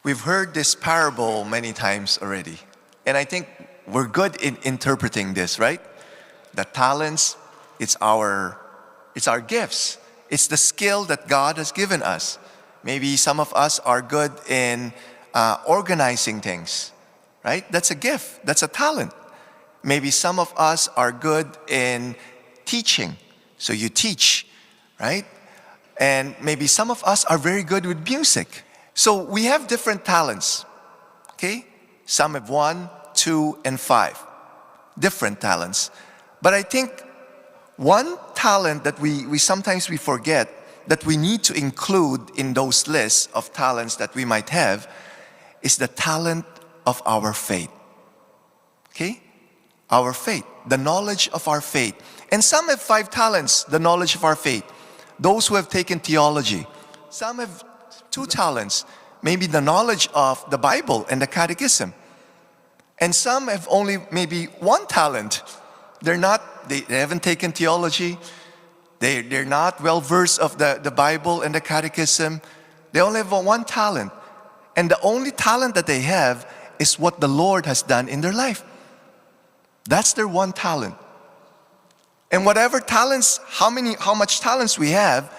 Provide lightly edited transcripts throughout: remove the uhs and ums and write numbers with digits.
We've heard this parable many times already. And I think we're good in interpreting this, right? The talents, it's our gifts. It's the skill that God has given us. Maybe some of us are good in organizing things, right? That's a gift. That's a talent. Maybe some of us are good in teaching. So you teach, right? And maybe some of us are very good with music. So we have different talents, okay? Some have 1, 2, and 5. Different talents. But I think one talent that we sometimes forget that we need to include in those lists of talents that we might have is the talent of our faith. Okay? Our faith, the knowledge of our faith. And some have 5 talents, the knowledge of our faith. Those who have taken theology. Some have 2 talents, maybe the knowledge of the Bible and the catechism. And some have only maybe 1 talent. They haven't taken theology. They're not well versed of the Bible and the catechism. They only have 1 talent. And the only talent that they have is what the Lord has done in their life. That's their 1 talent. And whatever talents, how much talents we have,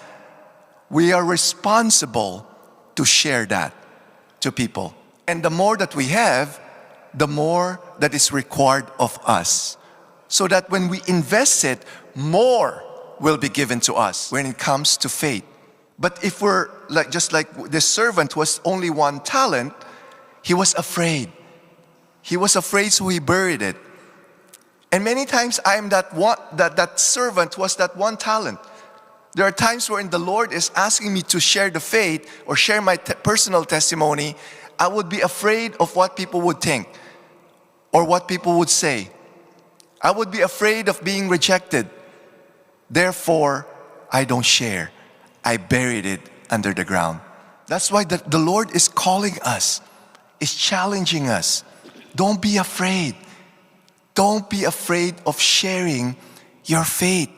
we are responsible to share that to people. And the more that we have, the more that is required of us. So that when we invest it, more will be given to us when it comes to faith. But if we're just like this servant was only 1 talent, he was afraid. He was afraid, so he buried it. And many times I am that servant was that 1 talent. There are times wherein the Lord is asking me to share the faith or share my personal testimony. I would be afraid of what people would think or what people would say. I would be afraid of being rejected. Therefore, I don't share. I buried it under the ground. That's why the Lord is calling us, is challenging us. Don't be afraid. Don't be afraid of sharing your faith.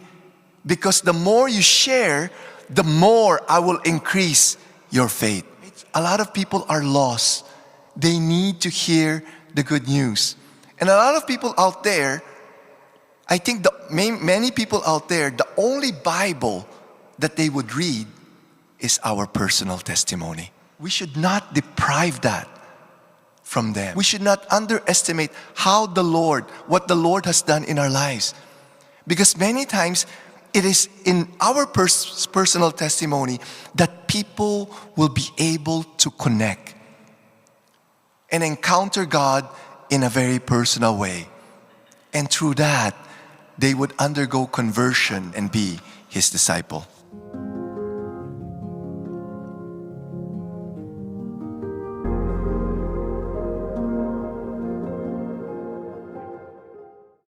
Because the more you share, the more I will increase your faith. A lot of people are lost. They need to hear the good news. And a lot of people out there, I think many people out there, the only Bible that they would read is our personal testimony. We should not deprive that from them. We should not underestimate what the Lord has done in our lives. Because many times, it is in our personal testimony that people will be able to connect and encounter God in a very personal way. And through that, they would undergo conversion and be His disciple.